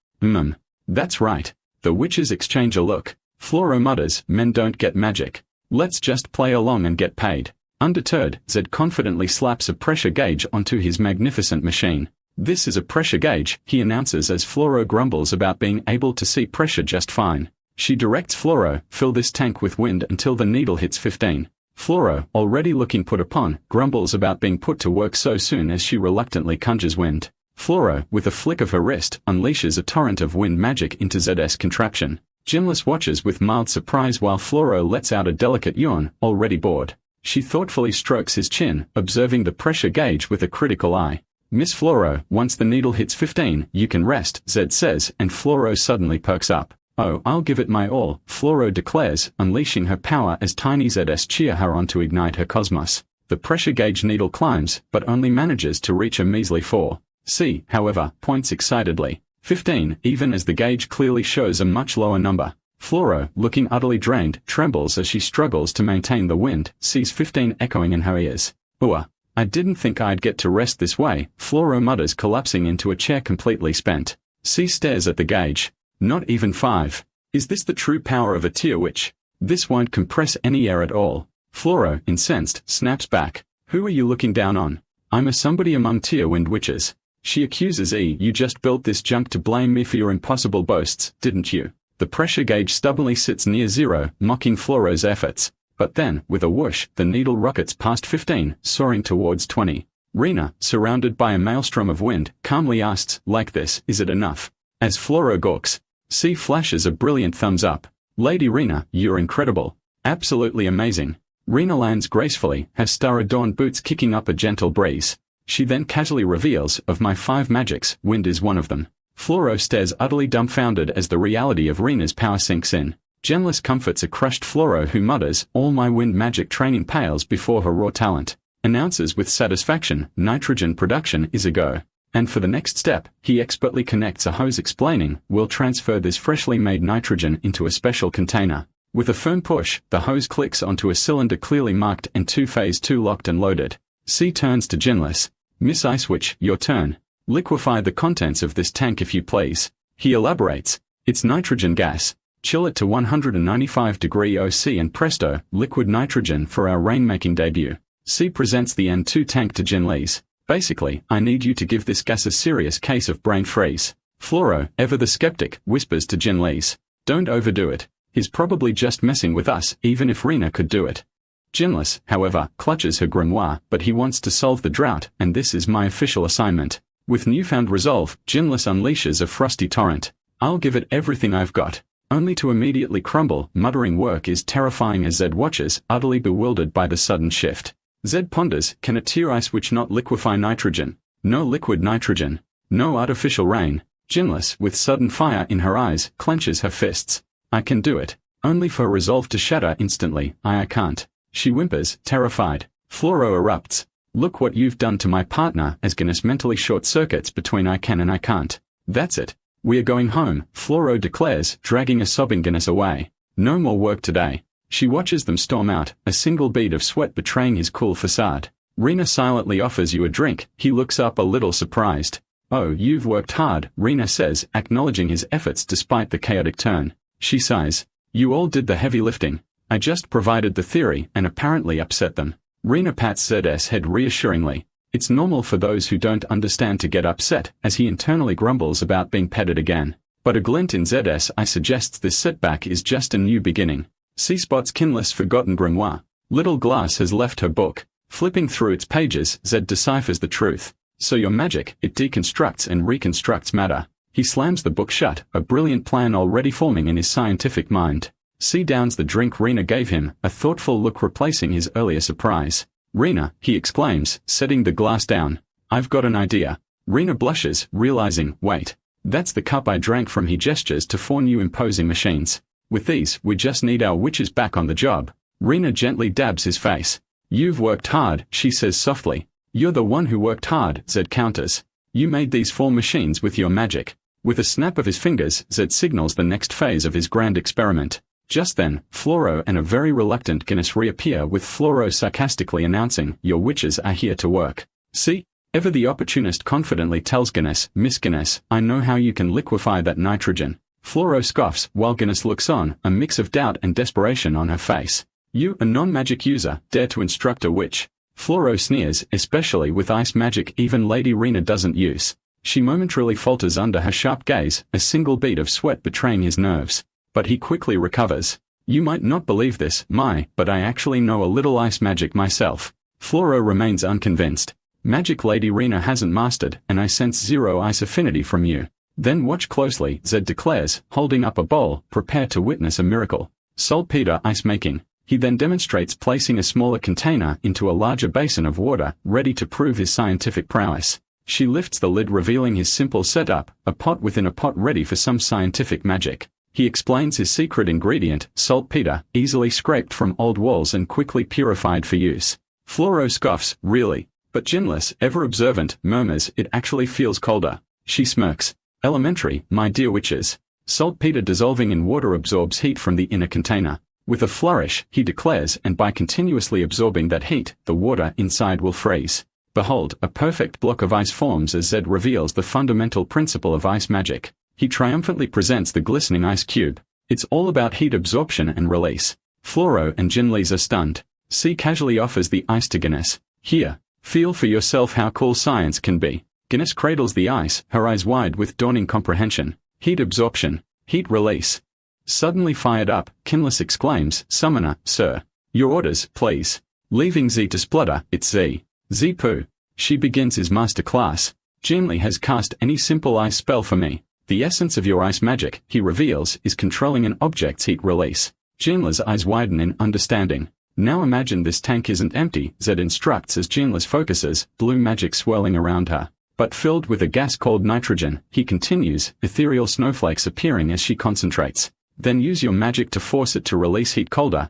That's right." The witches exchange a look. Floro mutters, "Men don't get magic. Let's just play along and get paid." Undeterred, Zed confidently slaps a pressure gauge onto his magnificent machine. "This is a pressure gauge," he announces as Floro grumbles about being able to see pressure just fine. She directs Floro, "Fill this tank with wind until the needle hits 15. Floro, already looking put upon, grumbles about being put to work so soon as she reluctantly conjures wind. Floro, with a flick of her wrist, unleashes a torrent of wind magic into Z's contraption. Jinless watches with mild surprise while Floro lets out a delicate yawn, already bored. She thoughtfully strokes his chin, observing the pressure gauge with a critical eye. "Miss Floro, once the needle hits 15, you can rest," Zed says, and Floro suddenly perks up. "Oh, I'll give it my all," Floro declares, unleashing her power as tiny Zs cheer her on to ignite her cosmos. The pressure gauge needle climbs, but only manages to reach a measly 4. C, however, points excitedly. 15, even as the gauge clearly shows a much lower number. Floro, looking utterly drained, trembles as she struggles to maintain the wind, sees 15 echoing in her ears. "Ooh. I didn't think I'd get to rest this way," Floro mutters, collapsing into a chair completely spent. C stares at the gauge. "Not even 5. Is this the true power of a tier witch? This won't compress any air at all." Floro, incensed, snaps back. "Who are you looking down on? I'm a somebody among tier wind witches." She accuses E, "You just built this junk to blame me for your impossible boasts, didn't you?" The pressure gauge stubbornly sits near 0, mocking Floro's efforts. But then, with a whoosh, the needle rockets past 15, soaring towards 20. Rena, surrounded by a maelstrom of wind, calmly asks, "Like this, is it enough?" As Floro gawks, C flashes a brilliant thumbs up. "Lady Rena, you're incredible. Absolutely amazing." Rena lands gracefully, her star-adorned boots kicking up a gentle breeze. She then casually reveals, "Of my 5 magics, wind is one of them." Floro stares utterly dumbfounded as the reality of Rena's power sinks in. Genless comforts a crushed Floro who mutters, "All my wind magic training pales before her raw talent." Announces with satisfaction, "Nitrogen production is a go." And for the next step, he expertly connects a hose explaining, "We'll transfer this freshly made nitrogen into a special container." With a firm push, the hose clicks onto a cylinder clearly marked and 2-phase 2 locked and loaded. C turns to Jinless. "Miss Icewitch, your turn. Liquefy the contents of this tank if you please." He elaborates, "It's nitrogen gas. Chill it to 195° OC and presto, liquid nitrogen for our rainmaking debut." C presents the N2 tank to Jinlise. "Basically, I need you to give this gas a serious case of brain freeze." Floro, ever the skeptic, whispers to Jinlise, "Don't overdo it. He's probably just messing with us, even if Rena could do it." Jinless, however, clutches her grimoire, "But he wants to solve the drought, and this is my official assignment." With newfound resolve, Jinless unleashes a frosty torrent. "I'll give it everything I've got." Only to immediately crumble, muttering work is terrifying as Zed watches, utterly bewildered by the sudden shift. Zed ponders, can a tier ice witch not liquefy nitrogen? No liquid nitrogen. No artificial rain. Jinless, with sudden fire in her eyes, clenches her fists. "I can do it." Only for resolve to shatter instantly, I can't." She whimpers, terrified. Floro erupts. "Look what you've done to my partner," as Guinness mentally short-circuits between I can and I can't. "That's it. We are going home," Floro declares, dragging a sobbing Guinness away. "No more work today." She watches them storm out, a single bead of sweat betraying his cool facade. Rena silently offers you a drink. He looks up a little surprised. "Oh, you've worked hard," Rena says, acknowledging his efforts despite the chaotic turn. She sighs. You all did the heavy lifting. I just provided the theory and apparently upset them. Rena pats Z's head reassuringly. It's normal for those who don't understand to get upset, as he internally grumbles about being petted again. But a glint in Z's eye suggests this setback is just a new beginning. C spots Kinless' forgotten grimoire. Little Glass has left her book. Flipping through its pages, Z deciphers the truth. So your magic, it deconstructs and reconstructs matter. He slams the book shut, a brilliant plan already forming in his scientific mind. C downs the drink Rena gave him, a thoughtful look replacing his earlier surprise. Rena, he exclaims, setting the glass down. I've got an idea. Rena blushes, realizing, wait. That's the cup I drank from. He gestures to 4 new imposing machines. With these, we just need our witches back on the job. Rena gently dabs his face. You've worked hard, she says softly. You're the one who worked hard, Zed counters. You made these 4 machines with your magic. With a snap of his fingers, Zed signals the next phase of his grand experiment. Just then, Floro and a very reluctant Guinness reappear with Floro sarcastically announcing, your witches are here to work. See? Ever the opportunist confidently tells Guinness, Miss Guinness, I know how you can liquefy that nitrogen. Floro scoffs while Guinness looks on, a mix of doubt and desperation on her face. You, a non-magic user, dare to instruct a witch. Floro sneers, especially with ice magic even Lady Rena doesn't use. She momentarily falters under her sharp gaze, a single bead of sweat betraying his nerves. But he quickly recovers. You might not believe this, but I actually know a little ice magic myself. Floro remains unconvinced. Magic Lady Rena hasn't mastered, and I sense 0 ice affinity from you. Then watch closely, Zed declares, holding up a bowl, prepare to witness a miracle. Saltpeter ice making. He then demonstrates placing a smaller container into a larger basin of water, ready to prove his scientific prowess. She lifts the lid revealing his simple setup, a pot within a pot ready for some scientific magic. He explains his secret ingredient, saltpeter, easily scraped from old walls and quickly purified for use. Floro scoffs, really? But Jinless, ever observant, murmurs, it actually feels colder. She smirks. Elementary, my dear witches. Saltpeter dissolving in water absorbs heat from the inner container. With a flourish, he declares, and by continuously absorbing that heat, the water inside will freeze. Behold, a perfect block of ice forms as Zed reveals the fundamental principle of ice magic. He triumphantly presents the glistening ice cube. It's all about heat absorption and release. Floro and Jinlees are stunned. C casually offers the ice to Guinness. Here, feel for yourself how cool science can be. Guinness cradles the ice, her eyes wide with dawning comprehension. Heat absorption. Heat release. Suddenly fired up, Kinless exclaims, Summoner, sir. Your orders, please. Leaving Z to splutter, it's Z. Z poo. She begins his master class. Jinlee has cast any simple ice spell for me. The essence of your ice magic, he reveals, is controlling an object's heat release. Jinlee's eyes widen in understanding. Now imagine this tank isn't empty, Zed instructs as Jinlee focuses, blue magic swirling around her. But filled with a gas called nitrogen, he continues, ethereal snowflakes appearing as she concentrates. Then use your magic to force it to release heat colder,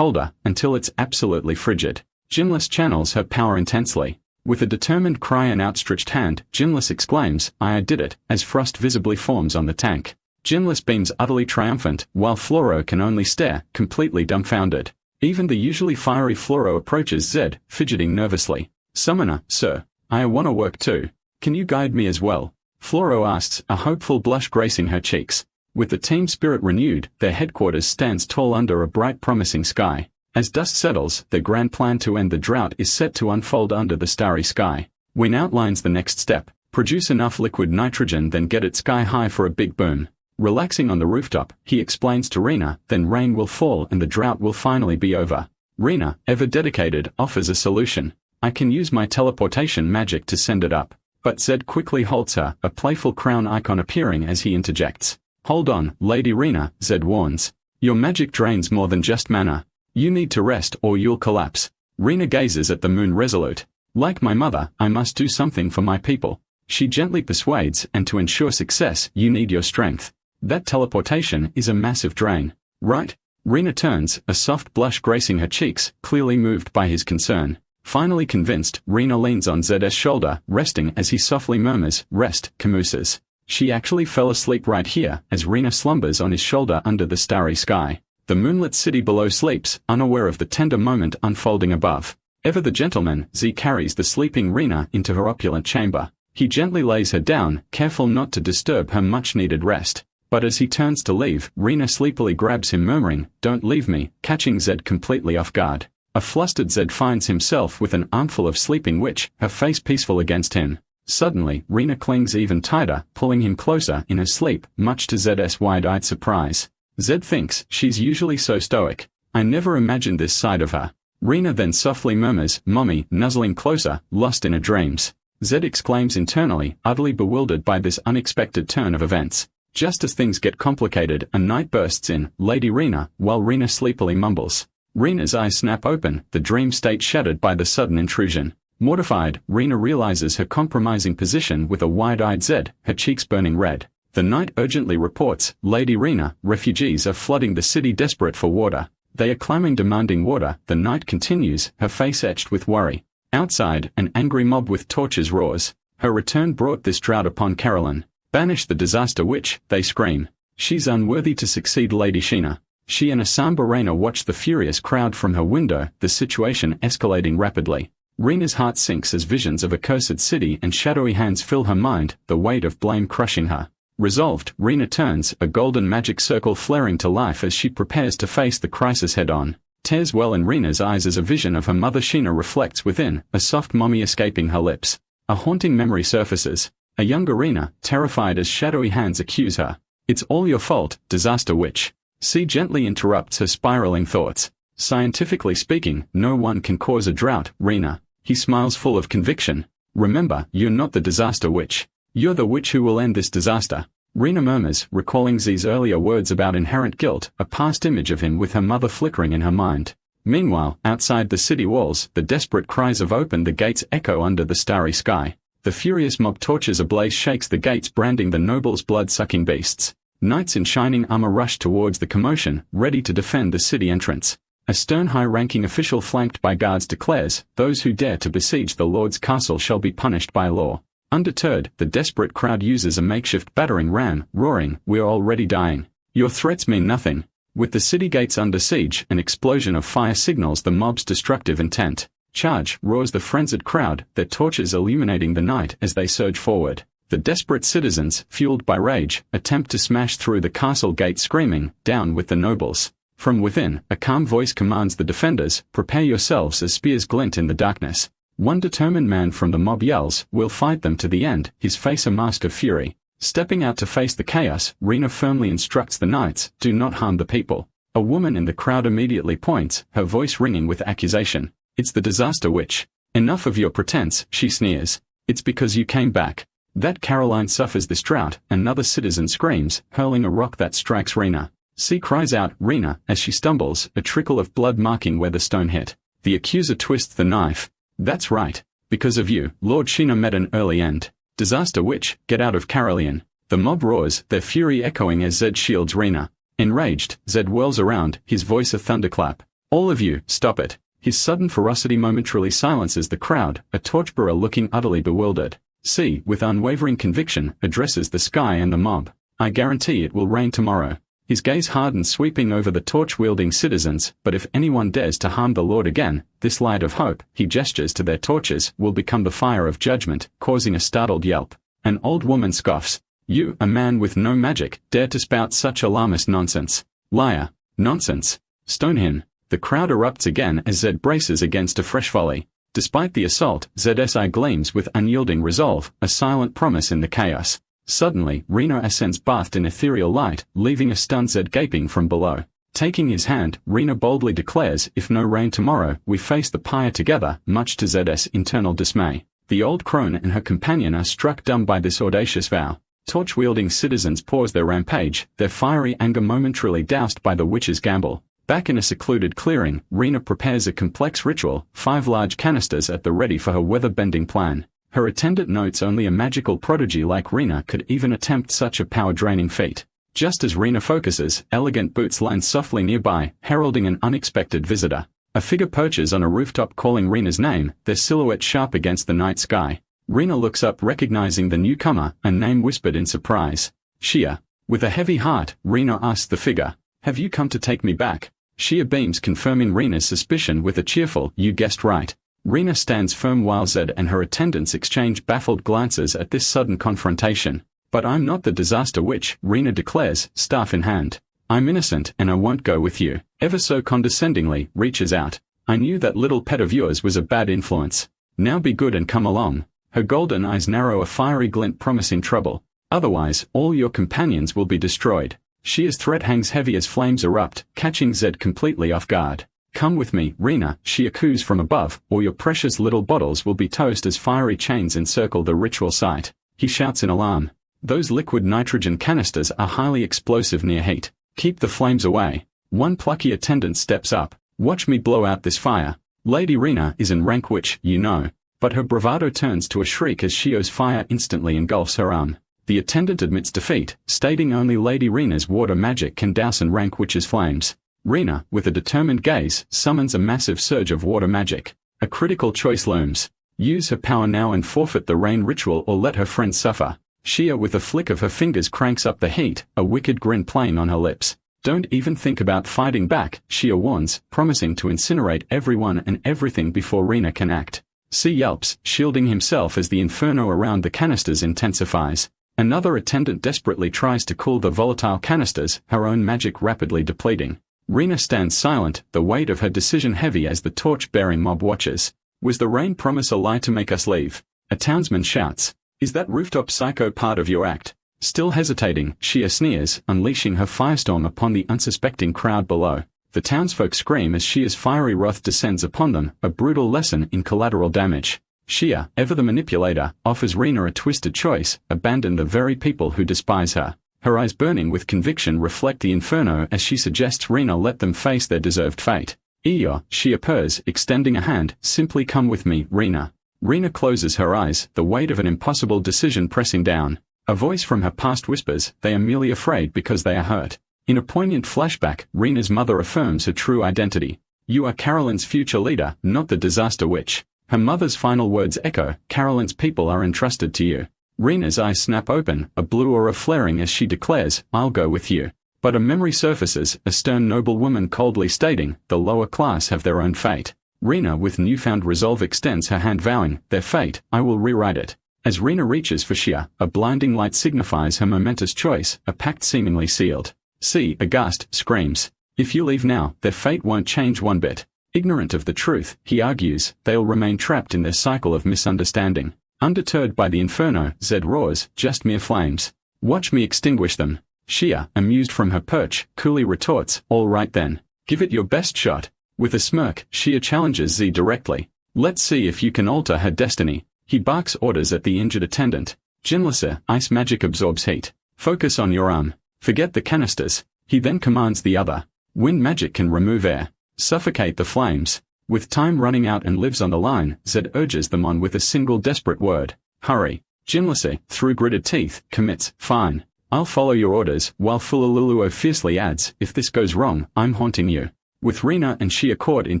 until it's absolutely frigid. Jinlee channels her power intensely. With a determined cry and outstretched hand, Jinlee exclaims, I did it, as frost visibly forms on the tank. Jinlee beams utterly triumphant, while Floro can only stare, completely dumbfounded. Even the usually fiery Floro approaches Zed, fidgeting nervously. Summoner, sir. I wanna work too. Can you guide me as well? Floro asks, a hopeful blush gracing her cheeks. With the team spirit renewed, their headquarters stands tall under a bright promising sky. As dust settles, their grand plan to end the drought is set to unfold under the starry sky. Wynn outlines the next step. Produce enough liquid nitrogen then get it sky high for a big boom. Relaxing on the rooftop, he explains to Rena, then rain will fall and the drought will finally be over. Rena, ever dedicated, offers a solution. I can use my teleportation magic to send it up. But Zed quickly halts her, a playful crown icon appearing as he interjects. Hold on, Lady Rena, Zed warns. Your magic drains more than just mana. You need to rest or you'll collapse. Rena gazes at the moon resolute. Like my mother, I must do something for my people. She gently persuades, and to ensure success, you need your strength. That teleportation is a massive drain. Right? Rena turns, a soft blush gracing her cheeks, clearly moved by his concern. Finally convinced, Rena leans on Zed's shoulder, resting as he softly murmurs, rest, camooses. She actually fell asleep right here, as Rena slumbers on his shoulder under the starry sky. The moonlit city below sleeps, unaware of the tender moment unfolding above. Ever the gentleman, Z carries the sleeping Rena into her opulent chamber. He gently lays her down, careful not to disturb her much-needed rest. But as he turns to leave, Rina sleepily grabs him murmuring, "Don't leave me," catching Zed completely off guard. A flustered Zed finds himself with an armful of sleeping witch, her face peaceful against him. Suddenly, Rina clings even tighter, pulling him closer in her sleep, much to Zed's wide-eyed surprise. Zed thinks she's usually so stoic. "I never imagined this side of her." Rina then softly murmurs, "Mommy," nuzzling closer, lost in her dreams. Zed exclaims internally, utterly bewildered by this unexpected turn of events. Just as things get complicated, a knight bursts in, Lady Rina, while Rina sleepily mumbles. Rina's eyes snap open, the dream state shattered by the sudden intrusion. Mortified, Rina realizes her compromising position with a wide-eyed Zed, her cheeks burning red. The knight urgently reports, "Lady Rina, refugees are flooding the city desperate for water. They are clamoring demanding water." The knight continues, her face etched with worry. Outside, an angry mob with torches roars. Her return brought this drought upon Caroline. "Banish the disaster witch," they scream. "She's unworthy to succeed Lady Sheena." She and Asamba Rena watch the furious crowd from her window, the situation escalating rapidly. Rena's heart sinks as visions of a cursed city and shadowy hands fill her mind, the weight of blame crushing her. Resolved, Rena turns, a golden magic circle flaring to life as she prepares to face the crisis head-on. Tears well in Rena's eyes as a vision of her mother Sheena reflects within, a soft mommy escaping her lips. A haunting memory surfaces. A younger Rena, terrified as shadowy hands accuse her. "It's all your fault, disaster witch." C gently interrupts her spiraling thoughts. "Scientifically speaking, no one can cause a drought, Rena." He smiles full of conviction. "Remember, you're not the disaster witch. You're the witch who will end this disaster." Rena murmurs, recalling Z's earlier words about inherent guilt, a past image of him with her mother flickering in her mind. Meanwhile, outside the city walls, the desperate cries of "Open the gates" echo under the starry sky. The furious mob torches ablaze shakes the gates branding the nobles blood-sucking beasts. Knights in shining armor rush towards the commotion, ready to defend the city entrance. A stern high-ranking official flanked by guards declares, "Those who dare to besiege the Lord's castle shall be punished by law." Undeterred, the desperate crowd uses a makeshift battering ram, roaring, "We're already dying. Your threats mean nothing." With the city gates under siege, an explosion of fire signals the mob's destructive intent. "Charge!" roars the frenzied crowd, their torches illuminating the night as they surge forward. The desperate citizens, fueled by rage, attempt to smash through the castle gate screaming, "Down with the nobles." From within, a calm voice commands the defenders, "Prepare yourselves," as spears glint in the darkness. One determined man from the mob yells, "We'll fight them to the end," his face a mask of fury. Stepping out to face the chaos, Rena firmly instructs the knights, "Do not harm the people." A woman in the crowd immediately points, her voice ringing with accusation. "It's the disaster witch." "Enough of your pretense," she sneers. "It's because you came back that Caroline suffers this drought," another citizen screams, hurling a rock that strikes Rena. C cries out, "Rena," as she stumbles, a trickle of blood marking where the stone hit. The accuser twists the knife. "That's right. Because of you, Lord Sheena met an early end. Disaster witch, get out of Caroline." The mob roars, their fury echoing as Zed shields Rena. Enraged, Zed whirls around, his voice a thunderclap. "All of you, stop it." His sudden ferocity momentarily silences the crowd, a torchbearer looking utterly bewildered. C, with unwavering conviction, addresses the sky and the mob. "I guarantee it will rain tomorrow." His gaze hardens, sweeping over the torch-wielding citizens, "But if anyone dares to harm the Lord again, this light of hope," he gestures to their torches, "will become the fire of judgment," causing a startled yelp. An old woman scoffs. "You, a man with no magic, dare to spout such alarmist nonsense. Liar. Nonsense. Stone him." The crowd erupts again as Zed braces against a fresh volley. Despite the assault, Zed's eye gleams with unyielding resolve, a silent promise in the chaos. Suddenly, Reno ascends bathed in ethereal light, leaving a stunned Zed gaping from below. Taking his hand, Rena boldly declares, "If no rain tomorrow, we face the pyre together," much to Zed's internal dismay. The old crone and her companion are struck dumb by this audacious vow. Torch-wielding citizens pause their rampage, their fiery anger momentarily doused by the witch's gamble. Back in a secluded clearing, Rena prepares a complex ritual, 5 large canisters at the ready for her weather-bending plan. Her attendant notes only a magical prodigy like Rena could even attempt such a power-draining feat. Just as Rena focuses, elegant boots land softly nearby, heralding an unexpected visitor. A figure perches on a rooftop calling Rena's name, their silhouette sharp against the night sky. Rena looks up recognizing the newcomer, a name whispered in surprise. "Shia." With a heavy heart, Rena asks the figure, "Have you come to take me back?" Shia beams, confirming Rena's suspicion with a cheerful, "You guessed right." Rena stands firm while Zed and her attendants exchange baffled glances at this sudden confrontation. But I'm not the disaster witch, Rena declares, staff in hand. I'm innocent and I won't go with you. Ever so condescendingly, reaches out. I knew that little pet of yours was a bad influence. Now be good and come along. Her golden eyes narrow a fiery glint promising trouble. Otherwise, all your companions will be destroyed. Shia's threat hangs heavy as flames erupt, catching Zed completely off guard. Come with me, Rena, Shia coos from above, or your precious little bottles will be toast as fiery chains encircle the ritual site. He shouts in alarm. Those liquid nitrogen canisters are highly explosive near heat. Keep the flames away. One plucky attendant steps up. Watch me blow out this fire. Lady Rena is in rank witch, you know. But her bravado turns to a shriek as Shio's fire instantly engulfs her arm. The attendant admits defeat, stating only Lady Rena's water magic can douse and rank witch's flames. Rena, with a determined gaze, summons a massive surge of water magic. A critical choice looms. Use her power now and forfeit the rain ritual or let her friends suffer. Shia with a flick of her fingers cranks up the heat, a wicked grin playing on her lips. Don't even think about fighting back, Shia warns, promising to incinerate everyone and everything before Rena can act. C yelps, shielding himself as the inferno around the canisters intensifies. Another attendant desperately tries to cool the volatile canisters, her own magic rapidly depleting. Rena stands silent, the weight of her decision heavy as the torch-bearing mob watches. Was the rain promise a lie to make us leave? A townsman shouts. Is that rooftop psycho part of your act? Still hesitating, Shia sneers, unleashing her firestorm upon the unsuspecting crowd below. The townsfolk scream as Shia's fiery wrath descends upon them, a brutal lesson in collateral damage. Shia, ever the manipulator, offers Rena a twisted choice: abandon the very people who despise her. Her eyes burning with conviction reflect the inferno as she suggests Rena let them face their deserved fate. Iyo, Shia purrs, extending a hand, simply come with me, Rena. Rena closes her eyes, the weight of an impossible decision pressing down. A voice from her past whispers, they are merely afraid because they are hurt. In a poignant flashback, Rena's mother affirms her true identity. You are Carolyn's future leader, not the disaster witch. Her mother's final words echo, Carolyn's people are entrusted to you. Rena's eyes snap open, a blue aura flaring as she declares, I'll go with you. But a memory surfaces, a stern noblewoman coldly stating, the lower class have their own fate. Rena with newfound resolve extends her hand vowing, their fate, I will rewrite it. As Rena reaches for Shia, a blinding light signifies her momentous choice, a pact seemingly sealed. C, aghast, screams. If you leave now, their fate won't change one bit. Ignorant of the truth, he argues, they'll remain trapped in their cycle of misunderstanding. Undeterred by the inferno, Zed roars, just mere flames. Watch me extinguish them. Shia, amused from her perch, coolly retorts, all right then. Give it your best shot. With a smirk, Shia challenges Z directly. Let's see if you can alter her destiny. He barks orders at the injured attendant. Jinlissa, ice magic absorbs heat. Focus on your arm. Forget the canisters. He then commands the other. Wind magic can remove air. Suffocate the flames. With time running out and lives on the line, Zed urges them on with a single desperate word. Hurry. Jinlissa, through gritted teeth, commits, fine. I'll follow your orders, while Fulululuo fiercely adds, if this goes wrong, I'm haunting you. With Rena and Shia caught in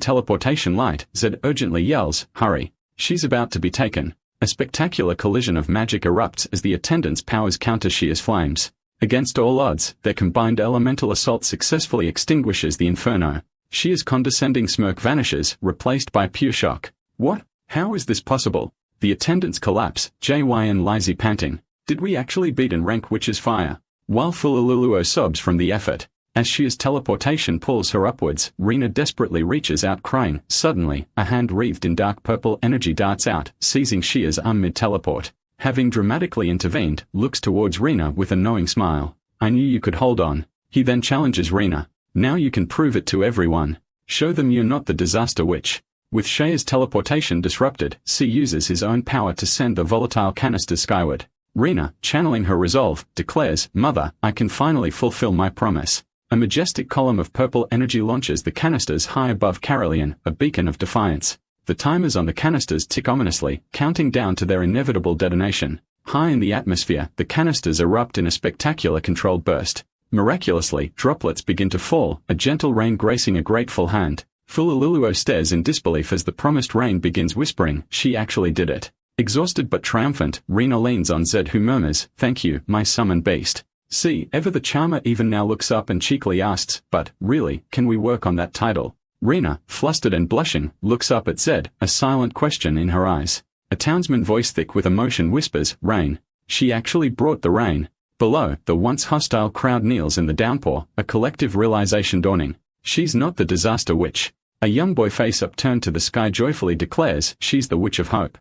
teleportation light, Zed urgently yells, hurry. She's about to be taken. A spectacular collision of magic erupts as the attendant's powers counter Shia's flames. Against all odds, their combined elemental assault successfully extinguishes the inferno. Shia's condescending smirk vanishes, replaced by pure shock. What? How is this possible? The attendants collapse, JY and Lizzie panting. Did we actually beat and rank witch's fire? While Fulululuo sobs from the effort. As Shia's teleportation pulls her upwards, Rena desperately reaches out crying. Suddenly, a hand wreathed in dark purple energy darts out, seizing Shia's arm mid-teleport. Having dramatically intervened, looks towards Rena with a knowing smile. I knew you could hold on. He then challenges Rena. Now you can prove it to everyone. Show them you're not the disaster witch. With Shia's teleportation disrupted, C uses his own power to send the volatile canisters skyward. Rena, channeling her resolve, declares, Mother, I can finally fulfill my promise. A majestic column of purple energy launches the canisters high above Caroline, a beacon of defiance. The timers on the canisters tick ominously, counting down to their inevitable detonation. High in the atmosphere, the canisters erupt in a spectacular controlled burst. Miraculously, droplets begin to fall, a gentle rain gracing a grateful hand. Fulululuo stares in disbelief as the promised rain begins whispering, she actually did it. Exhausted but triumphant, Rena leans on Zed who murmurs, thank you, my summoned beast. See, ever the charmer even now looks up and cheekily asks, but, really, can we work on that title? Rena, flustered and blushing, looks up at Zed, a silent question in her eyes. A townsman voice thick with emotion whispers, Rain. She actually brought the rain. Below, the once hostile crowd kneels in the downpour, a collective realization dawning. She's not the disaster witch. A young boy face upturned to the sky joyfully declares she's the witch of hope.